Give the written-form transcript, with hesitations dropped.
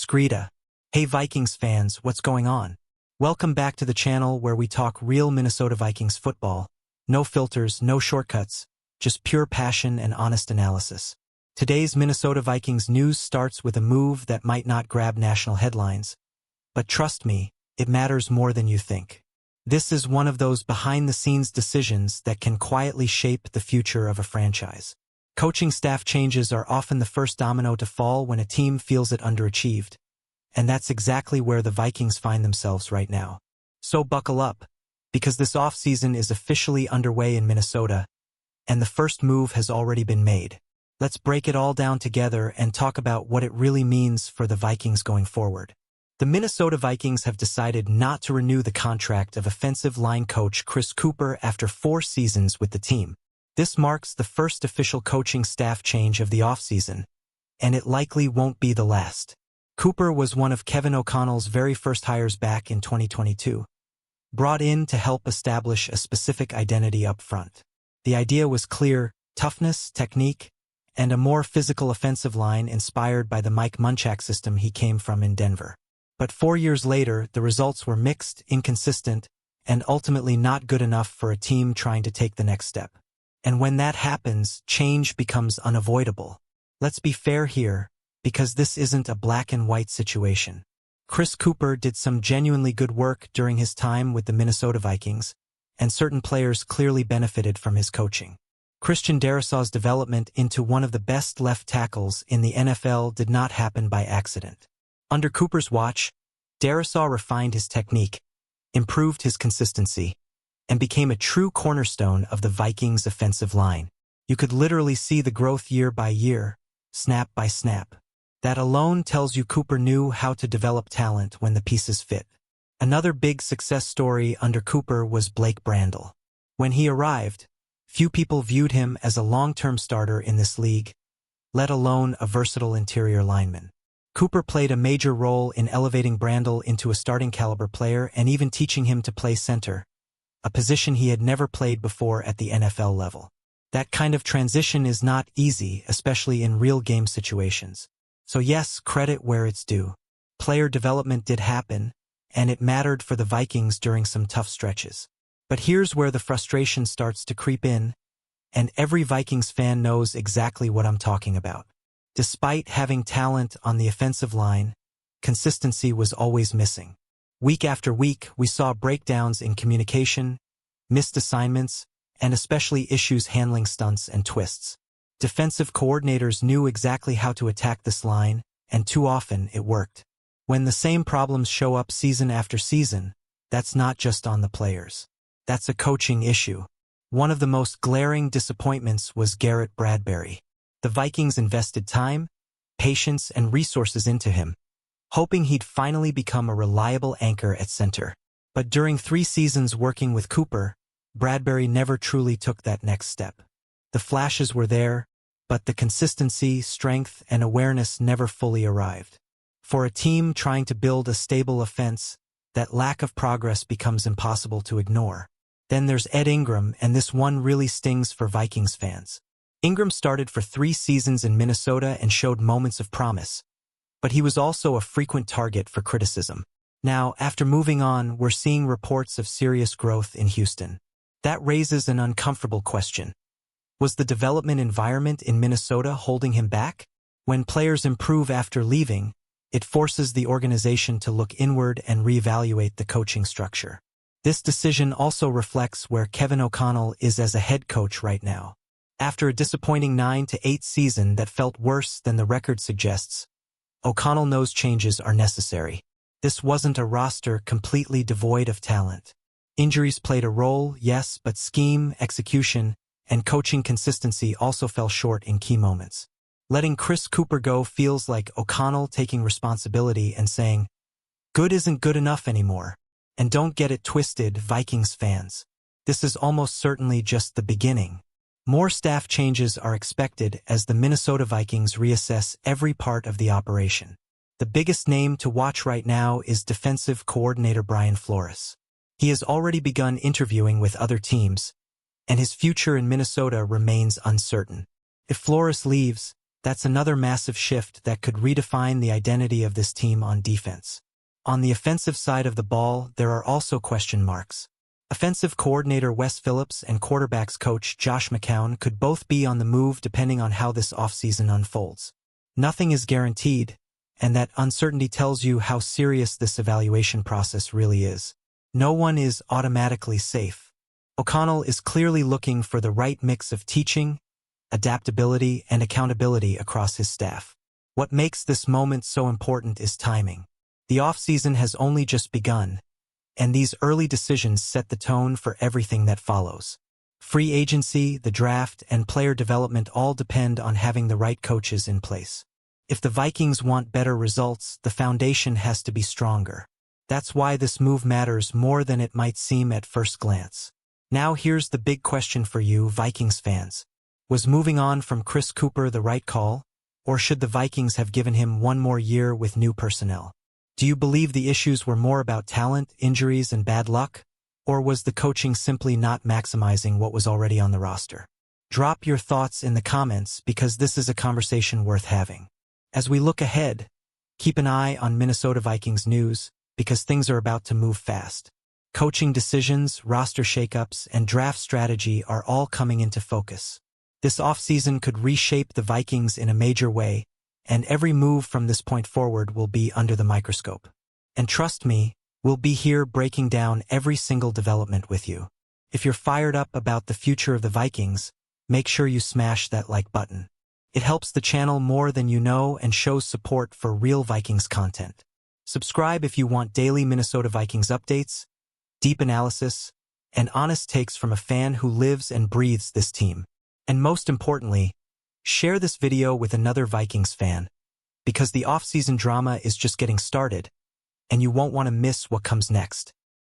Skrida. Hey Vikings fans, what's going on? Welcome back to the channel where we talk real Minnesota Vikings football. No filters, no shortcuts, just pure passion and honest analysis. Today's Minnesota Vikings news starts with a move that might not grab national headlines. But trust me, it matters more than you think. This is one of those behind-the-scenes decisions that can quietly shape the future of a franchise. Coaching staff changes are often the first domino to fall when a team feels it underachieved. And that's exactly where the Vikings find themselves right now. So buckle up, because this offseason is officially underway in Minnesota, and the first move has already been made. Let's break it all down together and talk about what it really means for the Vikings going forward. The Minnesota Vikings have decided not to renew the contract of offensive line coach Kuper after 4 seasons with the team. This marks the first official coaching staff change of the offseason, and it likely won't be the last. Kuper was one of Kevin O'Connell's very first hires back in 2022, brought in to help establish a specific identity up front. The idea was clear: toughness, technique, and a more physical offensive line inspired by the Mike Munchak system he came from in Denver. But 4 years later, the results were mixed, inconsistent, and ultimately not good enough for a team trying to take the next step. And when that happens, change becomes unavoidable. Let's be fair here, because this isn't a black and white situation. Kuper did some genuinely good work during his time with the Minnesota Vikings, and certain players clearly benefited from his coaching. Christian Darrisaw's development into one of the best left tackles in the NFL did not happen by accident. Under Kuper's watch, Darrisaw refined his technique, improved his consistency, and became a true cornerstone of the Vikings' offensive line. You could literally see the growth year by year, snap by snap. That alone tells you Kuper knew how to develop talent when the pieces fit. Another big success story under Kuper was Blake Brandel. When he arrived, few people viewed him as a long-term starter in this league, let alone a versatile interior lineman. Kuper played a major role in elevating Brandel into a starting caliber player and even teaching him to play center, a position he had never played before at the NFL level. That kind of transition is not easy, especially in real game situations. So yes, credit where it's due. Player development did happen, and it mattered for the Vikings during some tough stretches. But here's where the frustration starts to creep in, and every Vikings fan knows exactly what I'm talking about. Despite having talent on the offensive line, consistency was always missing. Week after week, we saw breakdowns in communication, missed assignments, and especially issues handling stunts and twists. Defensive coordinators knew exactly how to attack this line, and too often it worked. When the same problems show up season after season, that's not just on the players. That's a coaching issue. One of the most glaring disappointments was Garrett Bradbury. The Vikings invested time, patience, and resources into him, hoping he'd finally become a reliable anchor at center. But during 3 seasons working with Kuper, Bradbury never truly took that next step. The flashes were there, but the consistency, strength, and awareness never fully arrived. For a team trying to build a stable offense, that lack of progress becomes impossible to ignore. Then there's Ed Ingram, and this one really stings for Vikings fans. Ingram started for 3 seasons in Minnesota and showed moments of promise, but he was also a frequent target for criticism. Now, after moving on, we're seeing reports of serious growth in Houston. That raises an uncomfortable question. Was the development environment in Minnesota holding him back? When players improve after leaving, it forces the organization to look inward and reevaluate the coaching structure. This decision also reflects where Kevin O'Connell is as a head coach right now. After a disappointing 9-8 season that felt worse than the record suggests, O'Connell knows changes are necessary. This wasn't a roster completely devoid of talent. Injuries played a role, yes, but scheme, execution, and coaching consistency also fell short in key moments. Letting Kuper go feels like O'Connell taking responsibility and saying, "Good isn't good enough anymore." And don't get it twisted, Vikings fans. This is almost certainly just the beginning. More staff changes are expected as the Minnesota Vikings reassess every part of the operation. The biggest name to watch right now is defensive coordinator Brian Flores. He has already begun interviewing with other teams, and his future in Minnesota remains uncertain. If Flores leaves, That's another massive shift that could redefine the identity of this team on defense. On the offensive side of the ball, there are also question marks. Offensive coordinator Wes Phillips and quarterbacks coach Josh McCown could both be on the move depending on how this offseason unfolds. Nothing is guaranteed, and that uncertainty tells you how serious this evaluation process really is. No one is automatically safe. O'Connell is clearly looking for the right mix of teaching, adaptability, and accountability across his staff. What makes this moment so important is timing. The offseason has only just begun, and these early decisions set the tone for everything that follows. Free agency, the draft, and player development all depend on having the right coaches in place. If the Vikings want better results, the foundation has to be stronger. That's why this move matters more than it might seem at first glance. Now here's the big question for you, Vikings fans. Was moving on from Chris Kuper the right call, or should the Vikings have given him one more year with new personnel? Do you believe the issues were more about talent, injuries, and bad luck? Or was the coaching simply not maximizing what was already on the roster? Drop your thoughts in the comments because this is a conversation worth having. As we look ahead, keep an eye on Minnesota Vikings news because things are about to move fast. Coaching decisions, roster shakeups, and draft strategy are all coming into focus. This offseason could reshape the Vikings in a major way, and every move from this point forward will be under the microscope. And trust me, we'll be here breaking down every single development with you. If you're fired up about the future of the Vikings, make sure you smash that like button. It helps the channel more than you know and shows support for real Vikings content. Subscribe if you want daily Minnesota Vikings updates, deep analysis, and honest takes from a fan who lives and breathes this team. And most importantly, share this video with another Vikings fan, because the offseason drama is just getting started, and you won't want to miss what comes next.